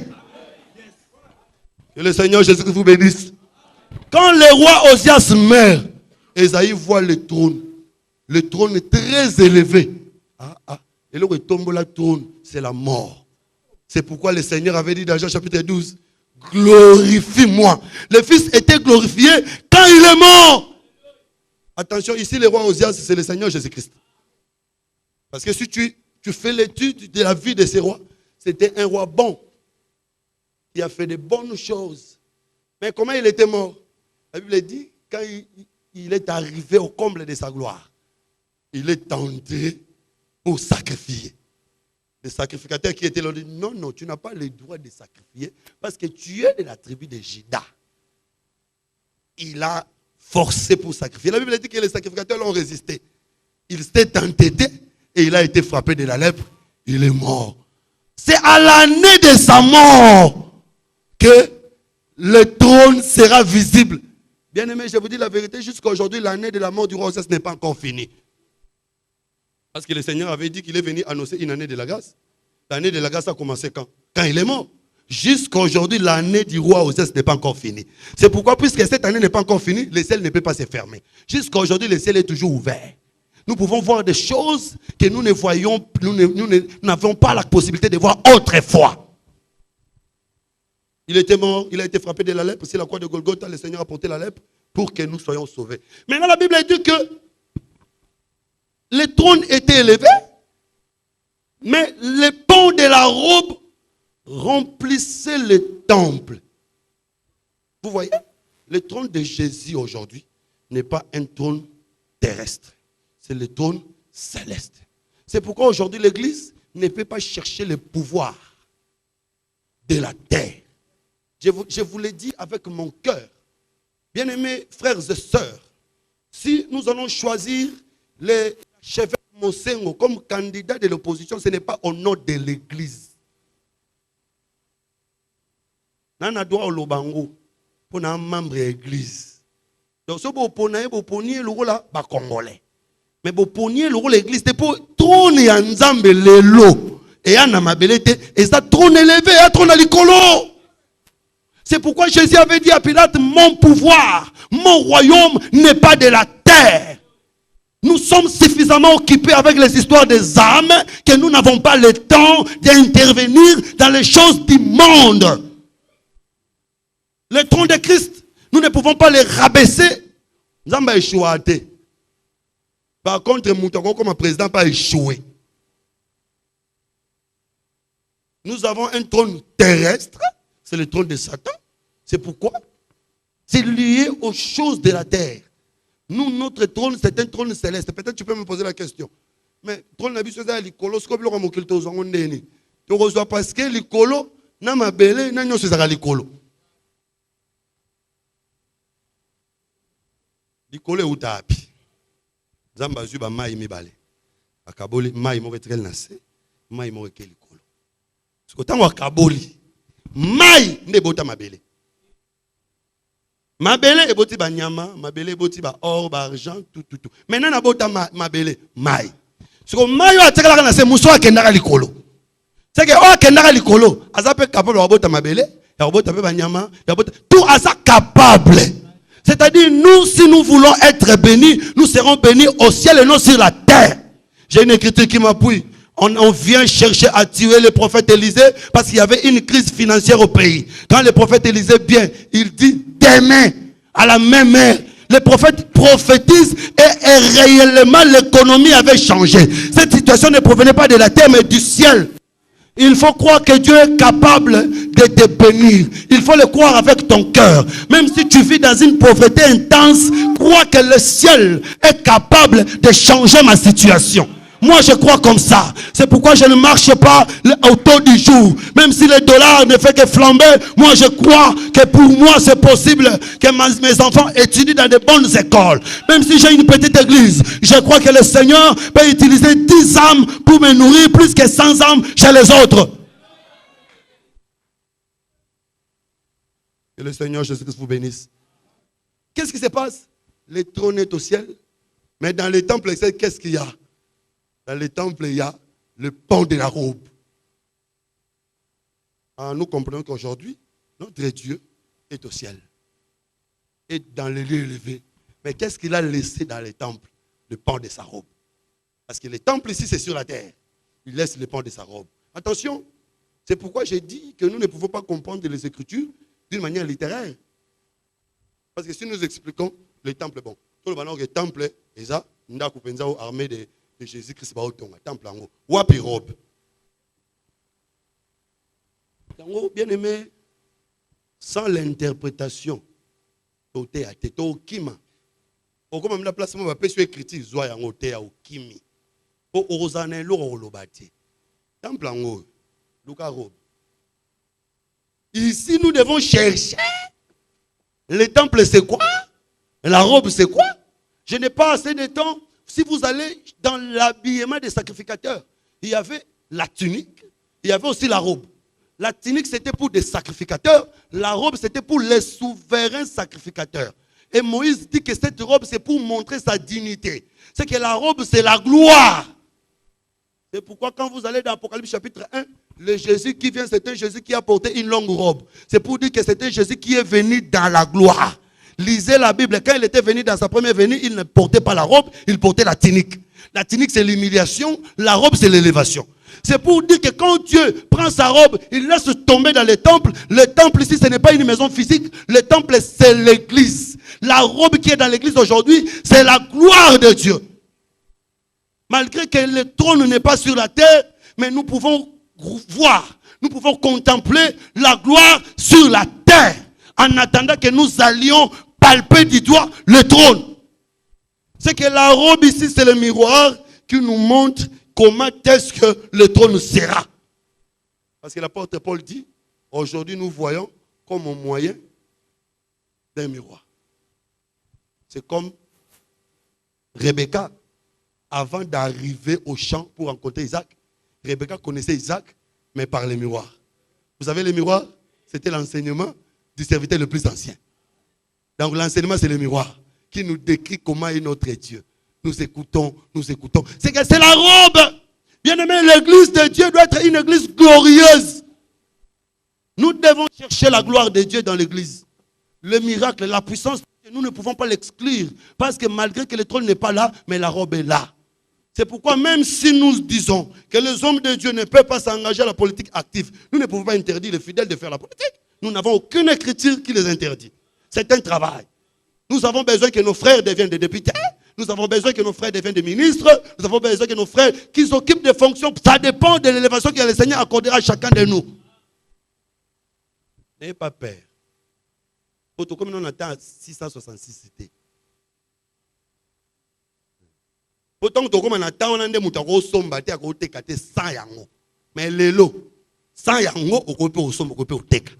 Que le Seigneur Jésus-Christ vous bénisse. Quand le roi Osias meurt, Esaïe voit le trône. Le trône est très élevé. Et le retombe la trône, c'est la mort. C'est pourquoi le Seigneur avait dit dans Jean chapitre 12, glorifie-moi. Le Fils était glorifié quand il est mort. Attention, ici le roi Osias, c'est le Seigneur Jésus-Christ. Parce que si tu fais l'étude de la vie de ces rois, c'était un roi bon. Il a fait de bonnes choses. Mais comment il était mort? La Bible dit, quand il est arrivé au comble de sa gloire, il est tenté pour sacrifier. Le sacrificateur qui était là dit, non, non, tu n'as pas le droit de sacrifier parce que tu es de la tribu de Juda. Il a forcé pour sacrifier. La Bible dit que les sacrificateurs l'ont résisté. Il s'était entêté et il a été frappé de la lèpre. Il est mort. C'est à l'année de sa mort que le trône sera visible. Bien aimé, je vous dis la vérité, jusqu'à aujourd'hui, l'année de la mort du roi Osias n'est pas encore finie. Parce que le Seigneur avait dit qu'il est venu annoncer une année de la grâce. L'année de la grâce a commencé quand? Quand il est mort. Jusqu'à aujourd'hui, l'année du roi Osias n'est pas encore finie. C'est pourquoi, puisque cette année n'est pas encore finie, le ciel ne peut pas se fermer. Jusqu'à aujourd'hui, le ciel est toujours ouvert. Nous pouvons voir des choses que nous ne voyons, nous n'avons pas la possibilité de voir autrefois. Il était mort, il a été frappé de la lèpre. C'est la croix de Golgotha, le Seigneur a porté la lèpre pour que nous soyons sauvés. Maintenant, la Bible dit que le trône était élevé, mais les pans de la robe remplissaient le temple. Vous voyez, le trône de Jésus aujourd'hui n'est pas un trône terrestre. C'est le trône céleste. C'est pourquoi aujourd'hui l'Église ne peut pas chercher le pouvoir de la terre. Je vous l'ai dit avec mon cœur. Bien-aimés frères et sœurs, si nous allons choisir les chefs Mosengo comme candidat de l'opposition, ce n'est pas au nom de l'Église. Nana doit au lobango pour un membre de l'Église. Donc si vous opposez le rôle là, congolais. Mais vous opposez le rôle de l'Église, c'est pour trôner ensemble les lots. Et en amabilité, et ça trône élevé, et trône à l'icolo. C'est pourquoi Jésus avait dit à Pilate, mon pouvoir, mon royaume n'est pas de la terre. Nous sommes suffisamment occupés avec les histoires des âmes que nous n'avons pas le temps d'intervenir dans les choses du monde. Le trône de Christ, nous ne pouvons pas les rabaisser. Nous avons échoué. Par contre, Moutako comme président n'a pas échoué. Nous avons un trône terrestre, c'est le trône de Satan. C'est pourquoi c'est lié aux choses de la terre. Nous, notre trône, c'est un trône céleste. Peut-être tu peux me poser la question. Mais trône n'a pas besoin de l'icolo. Ce que vous avez dit, tu reçois parce que l'icolo n'a pas belé, n'a pas l'icolo. L'icolo est où t'as appris? Zamba zuba mai mibale. Akaboli mai mo retrel nase, mai mo reke l'icolo. Ce que tant akaboli, mai ne bota mabele. Mabele e boti ba nyama, mabele e boti ba or, ba argent, tout. Maintenant na bota mabele, mai. Ce que mai yo atekala na se muso akendaka likolo. C'est que o akendaka likolo, azape capable wa bota mabele, ya bota pe ba nyama, ya bota tout asa capable. C'est-à-dire nous si nous voulons être bénis, nous serons bénis au ciel et non sur la terre. J'ai une écriture qui m'appuie. On vient chercher à tuer le prophète Élisée parce qu'il y avait une crise financière au pays. Quand le prophète Élisée vient, il dit demain, à la même heure, le prophète prophétise et réellement l'économie avait changé. Cette situation ne provenait pas de la terre mais du ciel. Il faut croire que Dieu est capable de te bénir. Il faut le croire avec ton cœur. Même si tu vis dans une pauvreté intense, crois que le ciel est capable de changer ma situation. Moi, je crois comme ça. C'est pourquoi je ne marche pas au taux du jour. Même si le dollar ne fait que flamber, moi, je crois que pour moi, c'est possible que mes enfants étudient dans de bonnes écoles. Même si j'ai une petite église, je crois que le Seigneur peut utiliser 10 âmes pour me nourrir plus que 100 âmes chez les autres. Que le Seigneur Jésus-Christ vous bénisse. Qu'est-ce qui se passe? Le trône est au ciel. Mais dans les temples, qu'est-ce qu'il y a? Dans les temples, il y a le pan de la robe. Alors nous comprenons qu'aujourd'hui, notre Dieu est au ciel. Et dans les lieux élevés. Mais qu'est-ce qu'il a laissé dans les temples? Le pan de sa robe. Parce que les temples ici, c'est sur la terre. Il laisse le pan de sa robe. Attention, c'est pourquoi j'ai dit que nous ne pouvons pas comprendre les Écritures d'une manière littéraire. Parce que si nous expliquons les temples, bon, tout le monde le temple, et ça, nous avons armée de Jésus-Christ, temple en haut. Wapi robe. Bien aimé, sans l'interprétation, côté à tête, au kima. Au comme la place, on peut écrire, zoya en hauteur au kimi. Au rosané, l'eau lobati. Temple en haut, Luka robe. Ici, nous devons chercher. Le temple, c'est quoi? La robe, c'est quoi? Je n'ai pas assez de temps. Si vous allez dans l'habillement des sacrificateurs, il y avait la tunique, il y avait aussi la robe. La tunique, c'était pour des sacrificateurs. La robe, c'était pour les souverains sacrificateurs. Et Moïse dit que cette robe, c'est pour montrer sa dignité. C'est que la robe, c'est la gloire. C'est pourquoi quand vous allez dans Apocalypse chapitre 1, le Jésus qui vient, c'est un Jésus qui a porté une longue robe. C'est pour dire que c'est un Jésus qui est venu dans la gloire. Lisez la Bible. Quand il était venu dans sa première venue, il ne portait pas la robe, il portait la tunique. La tunique, c'est l'humiliation. La robe, c'est l'élévation. C'est pour dire que quand Dieu prend sa robe, il laisse tomber dans le temple. Le temple ici, ce n'est pas une maison physique. Le temple, c'est l'église. La robe qui est dans l'église aujourd'hui, c'est la gloire de Dieu. Malgré que le trône n'est pas sur la terre, mais nous pouvons voir, nous pouvons contempler la gloire sur la terre. En attendant que nous allions palper du doigt le trône. C'est que la robe ici, c'est le miroir qui nous montre comment est-ce que le trône sera. Parce que l'apôtre Paul dit, aujourd'hui nous voyons comme un moyen d'un miroir. C'est comme Rebecca, avant d'arriver au champ pour rencontrer Isaac. Rebecca connaissait Isaac, mais par les miroirs. Vous savez, les miroirs, c'était l'enseignement du serviteur le plus ancien. Donc l'enseignement, c'est le miroir qui nous décrit comment est notre Dieu. Nous écoutons, nous écoutons. C'est que c'est la robe. Bien aimé, l'église de Dieu doit être une église glorieuse. Nous devons chercher la gloire de Dieu dans l'église. Le miracle, la puissance, nous ne pouvons pas l'exclure. Parce que malgré que le trône n'est pas là, mais la robe est là. C'est pourquoi même si nous disons que les hommes de Dieu ne peuvent pas s'engager à la politique active, nous ne pouvons pas interdire les fidèles de faire la politique. Nous n'avons aucune écriture qui les interdit. C'est un travail. Nous avons besoin que nos frères deviennent des députés. Nous avons besoin que nos frères deviennent des ministres. Nous avons besoin que nos frères qui s'occupent des fonctions. Ça dépend de l'élévation que le Seigneur accordera à chacun de nous. N'ayez pas peur. Comme on attend 666 cités. Pourtant, comme on attend, on a des moutons qui ont été 100 yango. Mais les lots, 100 yango, on peut au sombre, on peut au teka.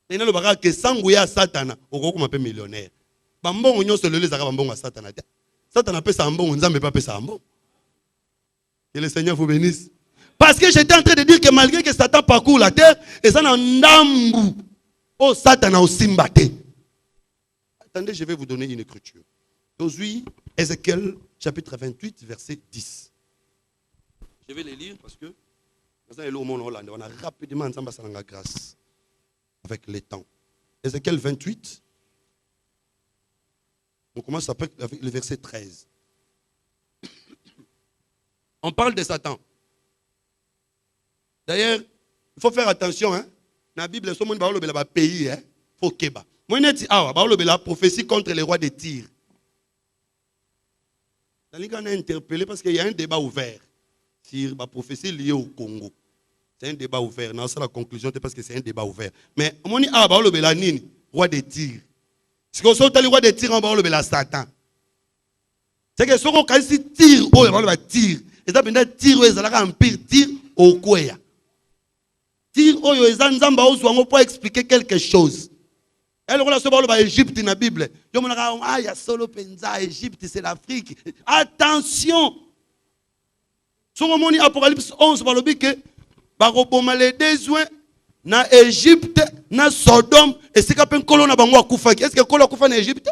Et nous avons que Sangouya Satana, on peut un millionnaire. Bambon, on se le laisse à Bambon à Satana. Satana peut s'ambon, on ne peut pas s'ambon. Que le Seigneur vous bénisse. Parce que j'étais en train de dire que malgré que Satan parcourt la terre, et ça n'a n'ambou. Oh, Satana aussi mbatté. Attendez, je vais vous donner une écriture. Aujourd'hui, Ézéchiel, chapitre 28, verset 10. Je vais les lire parce que on a rapidement ensemble la grâce avec les temps. Ézéchiel 28, on commence avec le verset 13. On parle de Satan. D'ailleurs, il faut faire attention. Dans la Bible, il y a un pays. Il faut qu'il y ait la prophétie contre les rois de Tyr. On a interpellé parce qu'il y a un débat ouvert sur la prophétie liée au Congo. C'est un débat ouvert. Non, c'est la conclusion, parce que c'est un débat ouvert. Mais on dit, roi de Tyr. Si on sort le roi de Tyr, on va le Satan. C'est que si on a Tyr, on va Tyr. Et ça, pendant Tyr, on a un empire Tyr au Kouya. Tyr, on a expliquer quelque chose. Elle on a ce Égypte dans la Bible. Il y a solo penza, Égypte, c'est l'Afrique. Attention! Sur le monde Apocalypse 11, on dit que les besoins dans Égypte, dans Sodome, et c'est qu'après colon na bango akufa. Est-ce que colon akufa en Égypte?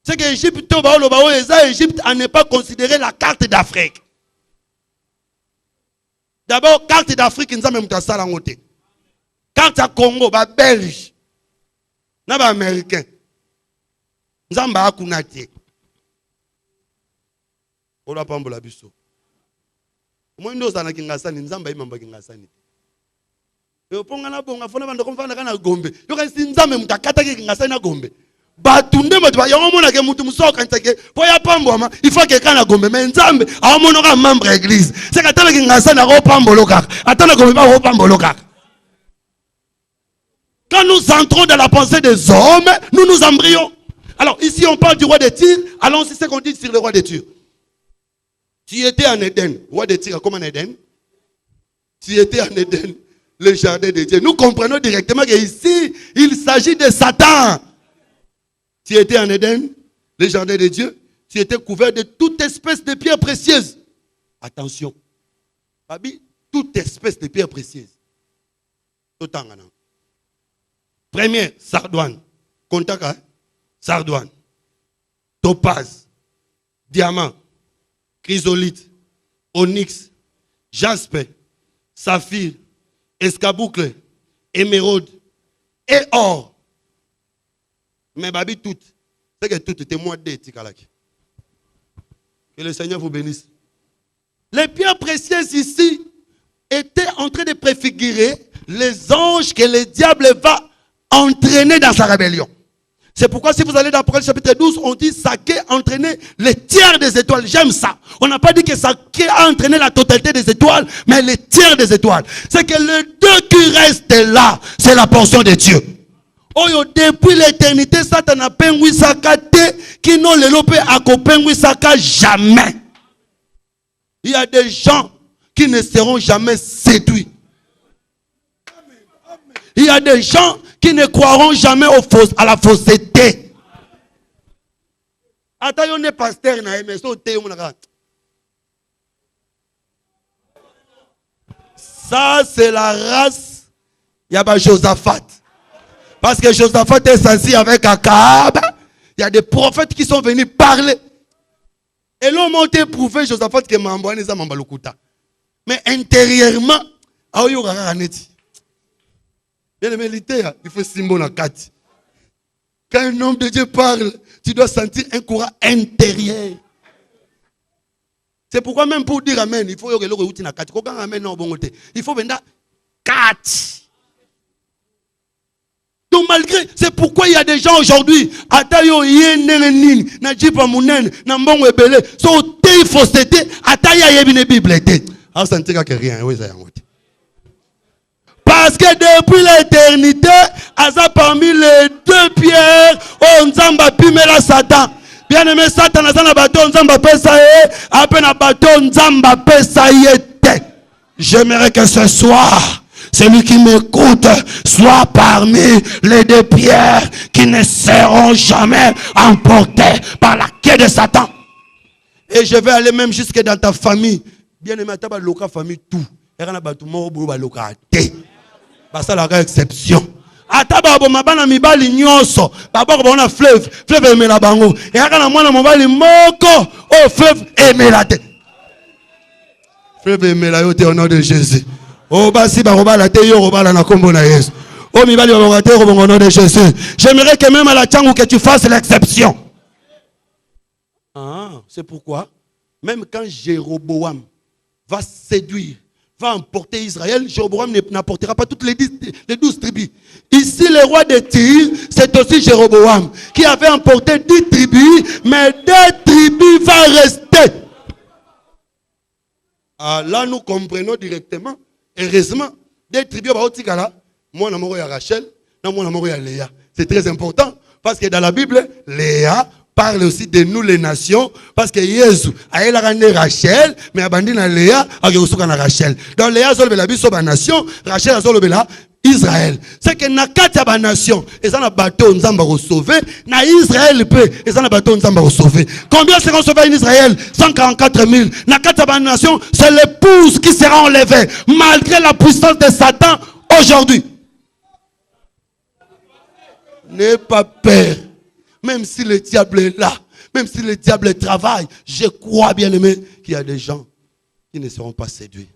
C'est que Égypte, Égypte n'est pas considéré la carte d'Afrique. D'abord, carte d'Afrique, nous avons même ça la montée. Carte à Congo, Belge. Nous sommes américains. Nous sommes akunati. On a pas mbola biso. Moi ndo sana kingasani, nous sommes imamba kingasani. Et au ponga na bonga fona bando konfana kana Gombe. Yo kasi nzambe mutakata kingasani na Gombe. Batunde moto ba yango mona ke mutu musoka ntake. Po ya pamboma, il faut que kana Gombe mais nzambe a mono ka membre église. C'est ka tala kingasani na ko pambolo kaka. Atana Gombe ba ko pambolo kaka. Quand nous entrons dans la pensée des hommes, nous nous embryons. Alors ici on parle du roi de Tyr. Allons c'est ce qu'on dit sur le roi de Tyr. Tu étais en Éden. Roi de Tyr, comme en Éden. Tu étais en Éden, le jardin de Dieu. Nous comprenons directement qu'ici, il s'agit de Satan. Tu étais en Éden, le jardin de Dieu. Tu étais couvert de toute espèce de pierres précieuses. Attention. Fabi, toute espèce de pierres précieuses. Autant. Première, sardoine. Contact, sardoine. Topaz. Diamant. Chrysolite. Onyx. Jaspe. Saphir. Escaboucle. Émeraude. Et or. Mais babi tout. C'est que tout était moins d'étikalaki. Que le Seigneur vous bénisse. Les pierres précieuses ici étaient en train de préfigurer les anges que le diable va entraîner dans sa rébellion. C'est pourquoi si vous allez dans Apocalypse chapitre 12, on dit Saké a entraîné les tiers des étoiles. J'aime ça. On n'a pas dit que Saké a entraîné la totalité des étoiles, mais les tiers des étoiles. C'est que les deux qui restent là, c'est la portion de Dieu. Oh, depuis l'éternité, Satan a pengui sakate, qui n'ont le lopé à kopengui saka jamais. Il y a des gens qui ne seront jamais séduits. Il y a des gens qui ne croiront jamais à la fausseté. Attends, on est pasteur, ça, c'est la race. Il y a Josaphat. Parce que Josaphat est assis avec Akab. Il y a des prophètes qui sont venus parler. Et l'on m'a prouvé Josaphat que Mamboane est Mambalukuta. Mais intérieurement, il faut symbole en 4. Quand un homme de Dieu parle, tu dois sentir un courant intérieur. C'est pourquoi même pour dire Amen, il faut que le routine à 4. Il faut venir 4. Donc malgré, c'est pourquoi il y a des gens aujourd'hui, Atayo Yenenenine, Najipa Mounen, Nambongo Ebele, so te fausseté, Ataya Yebine Bible était. Ah, ça ne tient que rien, oui, ça y est. Parce que depuis l'éternité, Asa parmi les deux pierres, on Nzamba Pimela Satan. Bien aimé Satan, Asa na bateau Nzamba Pesaye, après na bateau Nzamba Pesaye. J'aimerais que ce soir, celui qui m'écoute soit parmi les deux pierres qui ne seront jamais emportées par la queue de Satan. Et je vais aller même jusque dans ta famille. Bien aimé, ta loka famille tout. Et on a battu mon boulot loka té. Ça la exception. Ataba bo mabana mibali nyonso. Baba ko na fleuve emela bango. Et akana mwana mobali moko au fleuve emela te. Fleuve emela yo te au nom de Jésus. Oh basi ba robala te yo robala na kombo na Yesu. Oh mibali ba robala te au nom de Jésus. J'aimerais que même à la Tchangou que tu fasses l'exception. Ah, c'est pourquoi même quand Jéroboam va séduire, va emporter Israël, Jéroboam n'apportera pas toutes les 12 tribus. Ici, le roi de Tyr, c'est aussi Jéroboam, qui avait emporté 10 tribus, mais 2 tribus vont rester. Ah, là, nous comprenons directement, heureusement, 2 tribus, moi, je suis Rachel, moi, je suis Léa. C'est très important, parce que dans la Bible, Léa parle aussi de nous les nations, parce que Jésus a né Rachel, mais abandonné Léa, a Rachel. Donc Léa a la nation, Rachel a Israël. C'est que na kati nation, ils ont un bateau nzamba sauver, na Israël peut, ils ont un bateau nzamba sauver. Combien seront sauvés en Israël? 144 000. Na kati nation, c'est l'épouse qui sera enlevée, malgré la puissance de Satan aujourd'hui. N'aie pas peur. Même si le diable est là, même si le diable travaille, je crois bien aimé qu'il y a des gens qui ne seront pas séduits.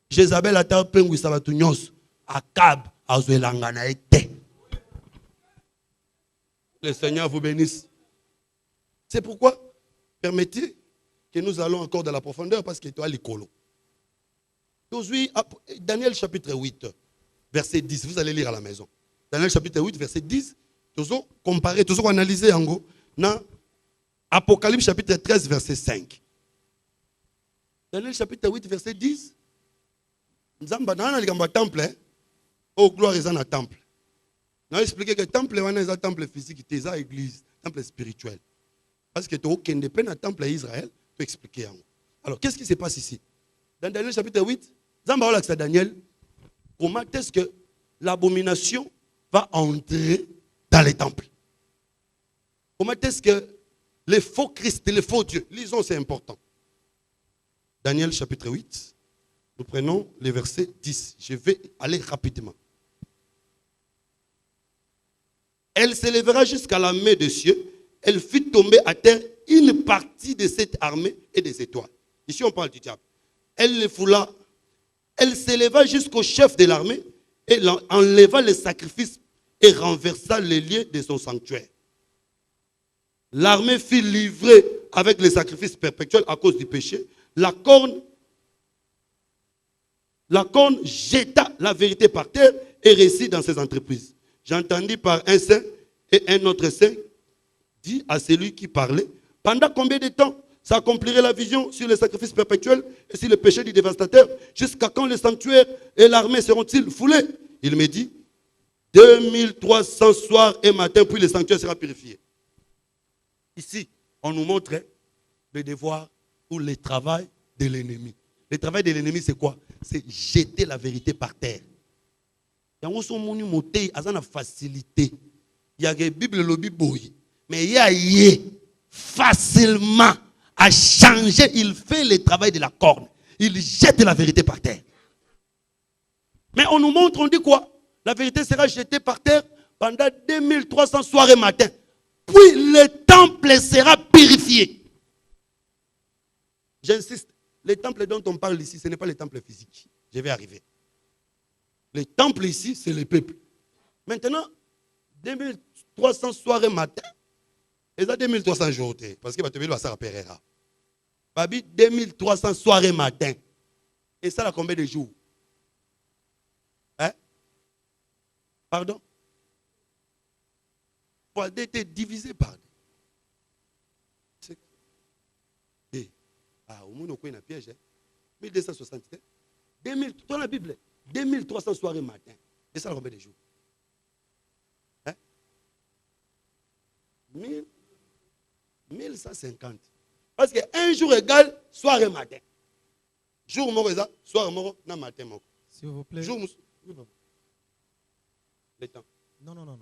Jézabel a tapé où ça va tout nyos. Akab a joué l'angana été. Le Seigneur vous bénisse. C'est pourquoi permettez que nous allons encore dans la profondeur parce que toi l'écolo. Aujourd'hui, Daniel chapitre 8, verset 10, vous allez lire à la maison. Daniel chapitre 8, verset 10. Toujours comparer, toujours analyser en gros. Dans Apocalypse chapitre 13, verset 5. Daniel chapitre 8, verset 10. Nzamba dans le temple. Oh, gloire est dans le temple. Nous expliqué que le temple est un temple physique, c'est une église, un temple spirituel. Parce que tu as aucun dépend dans le temple d'Israël, tu expliquer. Alors, qu'est-ce qui se passe ici? Dans Daniel chapitre 8, Nzamba a Daniel, comment est-ce que l'abomination va entrer dans les temples? Comment est-ce que les faux Christ et les faux dieux, lisons, c'est important. Daniel chapitre 8, nous prenons le verset 10. Je vais aller rapidement. Elle s'élèvera jusqu'à la main des cieux. Elle fit tomber à terre une partie de cette armée et des étoiles. Ici, on parle du diable. Elle les foula. Elle s'éleva jusqu'au chef de l'armée et enleva les sacrifices et renversa les lieux de son sanctuaire. L'armée fut livrée avec les sacrifices perpétuels à cause du péché. La corne jeta la vérité par terre et réussit dans ses entreprises. J'entendis par un saint et un autre saint dit à celui qui parlait, pendant combien de temps s'accomplirait la vision sur les sacrifices perpétuels et sur le péché du dévastateur? Jusqu'à quand le sanctuaire et l'armée seront-ils foulés? Il me dit, 2300 soirs et matins, puis le sanctuaire sera purifié. Ici, on nous montre le devoir ou le travail de l'ennemi. Le travail de l'ennemi, c'est quoi? C'est jeter la vérité par terre. Il y a une facilité. Il y a la Bible, mais il y a facilement à changer. Il fait le travail de la corne. Il jette la vérité par terre. Mais on nous montre, on dit quoi? La vérité sera jetée par terre pendant 2300 soirs et matins. Puis le temple sera purifié. J'insiste, le temple dont on parle ici, ce n'est pas le temple physique. Je vais arriver. Le temple ici, c'est le peuple. Maintenant, 2300 soirs et matin, et ça 2300 jours, parce que tu vas faire Pereira. Babi, 2300 soirs et matin. Et ça, là, combien de jours? Hein? Pardon? Pour être divisé par deux. Ah, au moins, on a un piège. 1260. 2000, dans la Bible, 2300 soirs et matin. Et ça, combien de jours? Hein? 1150. Parce qu'un jour égale soir et matin. Jour mort égale soir mort, non matin mort. S'il vous plaît. Jour, le temps. Non.